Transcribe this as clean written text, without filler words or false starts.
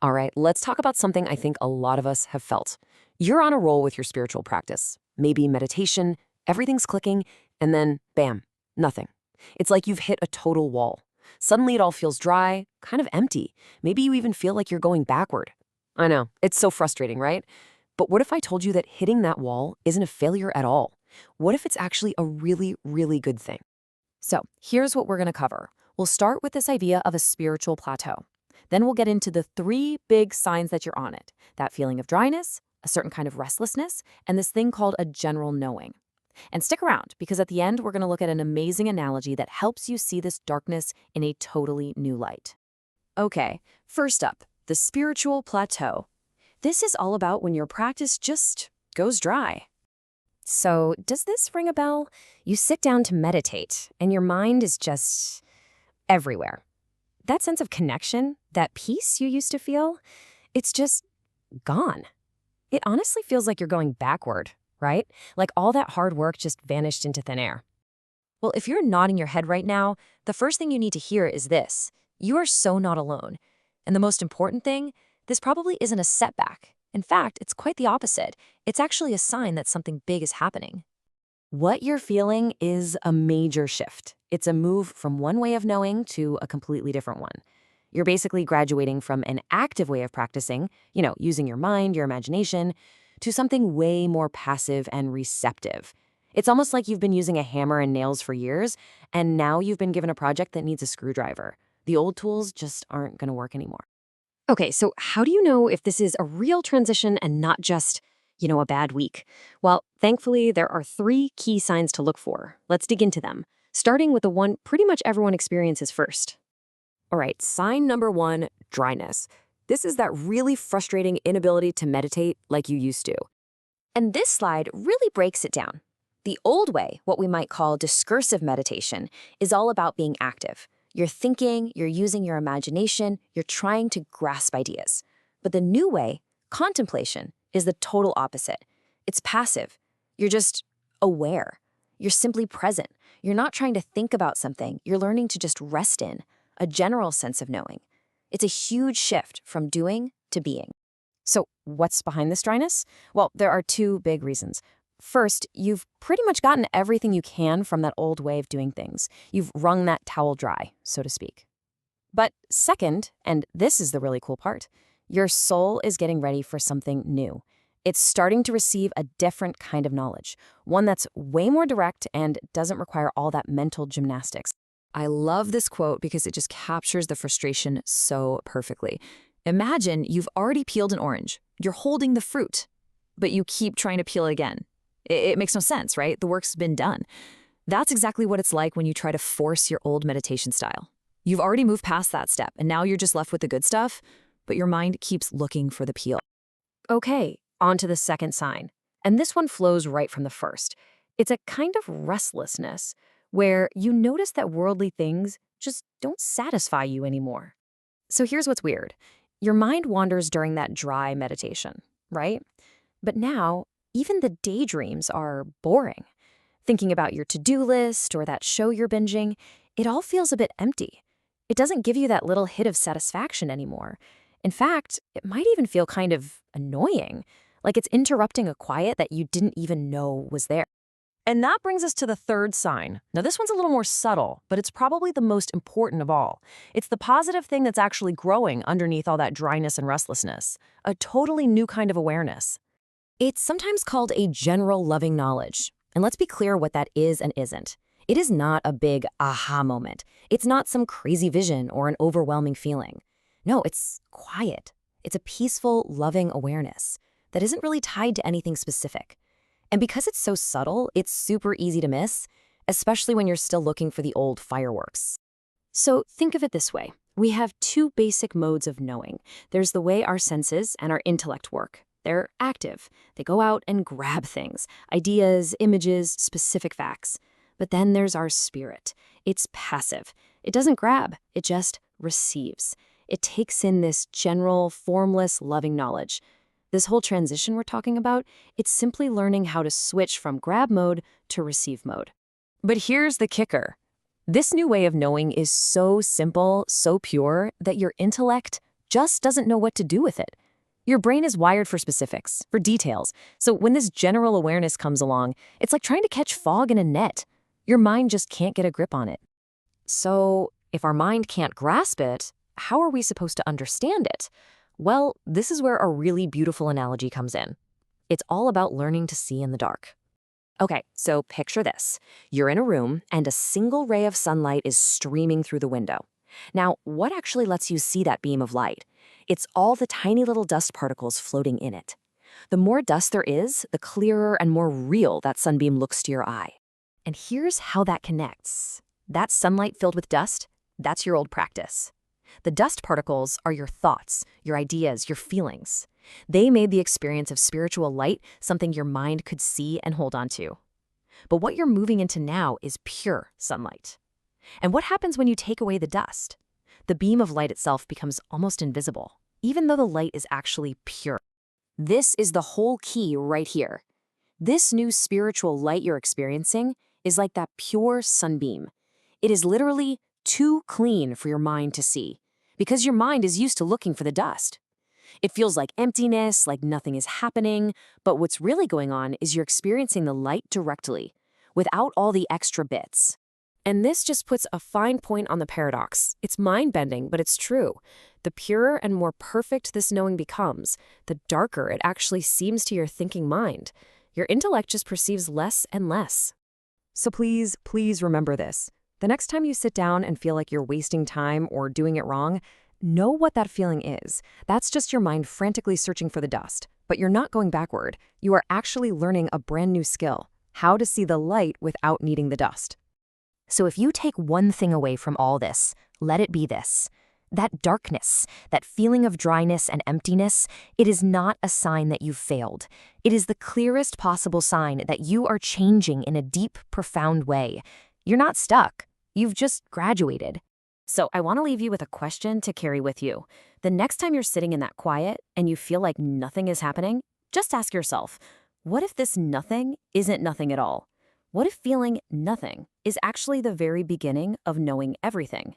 All right, let's talk about something I think a lot of us have felt. You're on a roll with your spiritual practice, maybe meditation, everything's clicking, and then bam, nothing. It's like you've hit a total wall. Suddenly it all feels dry, kind of empty. Maybe you even feel like you're going backward. I know, it's so frustrating, right? But what if I told you that hitting that wall isn't a failure at all? What if it's actually a really, really good thing? So, here's what we're going to cover. We'll start with this idea of a spiritual plateau. Then we'll get into the three big signs that you're on it: that feeling of dryness, a certain kind of restlessness, and this thing called a general knowing. And stick around, because at the end, we're going to look at an amazing analogy that helps you see this darkness in a totally new light. Okay, first up, the spiritual plateau. This is all about when your practice just goes dry. So, does this ring a bell? You sit down to meditate, and your mind is just everywhere. That sense of connection, that peace you used to feel, it's just gone. It honestly feels like you're going backward, right? Like all that hard work just vanished into thin air. Well, if you're nodding your head right now, the first thing you need to hear is this: you are so not alone. And the most important thing, this probably isn't a setback. In fact, it's quite the opposite. It's actually a sign that something big is happening. What you're feeling is a major shift. It's a move from one way of knowing to a completely different one. You're basically graduating from an active way of practicing, using your mind, your imagination, to something way more passive and receptive. It's almost like you've been using a hammer and nails for years, and now you've been given a project that needs a screwdriver. The old tools just aren't going to work anymore. Okay, so how do you know if this is a real transition and not just, a bad week? Well, thankfully, there are three key signs to look for. Let's dig into them, starting with the one pretty much everyone experiences first. All right, sign number one, dryness. This is that really frustrating inability to meditate like you used to. And this slide really breaks it down. The old way, what we might call discursive meditation, is all about being active. You're thinking, you're using your imagination, you're trying to grasp ideas. But the new way, contemplation, is the total opposite. It's passive. You're just aware. You're simply present. You're not trying to think about something. You're learning to just rest in a general sense of knowing. It's a huge shift from doing to being. So what's behind this dryness? Well, there are two big reasons. First, you've pretty much gotten everything you can from that old way of doing things. You've wrung that towel dry, so to speak. But second, and this is the really cool part, your soul is getting ready for something new. It's starting to receive a different kind of knowledge, one that's way more direct and doesn't require all that mental gymnastics. I love this quote because it just captures the frustration so perfectly. Imagine you've already peeled an orange. You're holding the fruit, but you keep trying to peel it again. It makes no sense, right? The work's been done. That's exactly what it's like when you try to force your old meditation style. You've already moved past that step, and now you're just left with the good stuff, but your mind keeps looking for the peel. Okay, on to the second sign. And this one flows right from the first. It's a kind of restlessness where you notice that worldly things just don't satisfy you anymore. So here's what's weird. Your mind wanders during that dry meditation, right? But now, even the daydreams are boring. Thinking about your to-do list or that show you're binging, it all feels a bit empty. It doesn't give you that little hit of satisfaction anymore. In fact, it might even feel kind of annoying, like it's interrupting a quiet that you didn't even know was there. And that brings us to the third sign. Now, this one's a little more subtle, but it's probably the most important of all. It's the positive thing that's actually growing underneath all that dryness and restlessness, a totally new kind of awareness. It's sometimes called a general loving knowledge. And let's be clear what that is and isn't. It is not a big aha moment. It's not some crazy vision or an overwhelming feeling. No, it's quiet. It's a peaceful, loving awareness that isn't really tied to anything specific. And because it's so subtle, it's super easy to miss, especially when you're still looking for the old fireworks. So think of it this way. We have two basic modes of knowing. There's the way our senses and our intellect work. They're active. They go out and grab things, ideas, images, specific facts. But then there's our spirit. It's passive. It doesn't grab. It just receives. It takes in this general, formless, loving knowledge. This whole transition we're talking about, it's simply learning how to switch from grab mode to receive mode. But here's the kicker. This new way of knowing is so simple, so pure, that your intellect just doesn't know what to do with it. Your brain is wired for specifics, for details, so when this general awareness comes along, it's like trying to catch fog in a net. Your mind just can't get a grip on it. So, if our mind can't grasp it, how are we supposed to understand it? Well, this is where a really beautiful analogy comes in. It's all about learning to see in the dark. Okay, so picture this. You're in a room, and a single ray of sunlight is streaming through the window. Now, what actually lets you see that beam of light? It's all the tiny little dust particles floating in it. The more dust there is, the clearer and more real that sunbeam looks to your eye. And here's how that connects. That sunlight filled with dust, that's your old practice. The dust particles are your thoughts, your ideas, your feelings. They made the experience of spiritual light something your mind could see and hold on to. But what you're moving into now is pure sunlight. And what happens when you take away the dust? The beam of light itself becomes almost invisible, even though the light is actually pure. This is the whole key right here. This new spiritual light you're experiencing is like that pure sunbeam. It is literally too clean for your mind to see, because your mind is used to looking for the dust. It feels like emptiness, like nothing is happening, but what's really going on is you're experiencing the light directly, without all the extra bits. And this just puts a fine point on the paradox. It's mind-bending, but it's true. The purer and more perfect this knowing becomes, the darker it actually seems to your thinking mind. Your intellect just perceives less and less. So please, please remember this. The next time you sit down and feel like you're wasting time or doing it wrong, know what that feeling is. That's just your mind frantically searching for the dust. But you're not going backward. You are actually learning a brand new skill, how to see the light without needing the dust. So if you take one thing away from all this, let it be this. That darkness, that feeling of dryness and emptiness, it is not a sign that you've failed. It is the clearest possible sign that you are changing in a deep, profound way. You're not stuck. You've just graduated. So I want to leave you with a question to carry with you. The next time you're sitting in that quiet and you feel like nothing is happening, just ask yourself, what if this nothing isn't nothing at all? What if feeling nothing is actually the very beginning of knowing everything?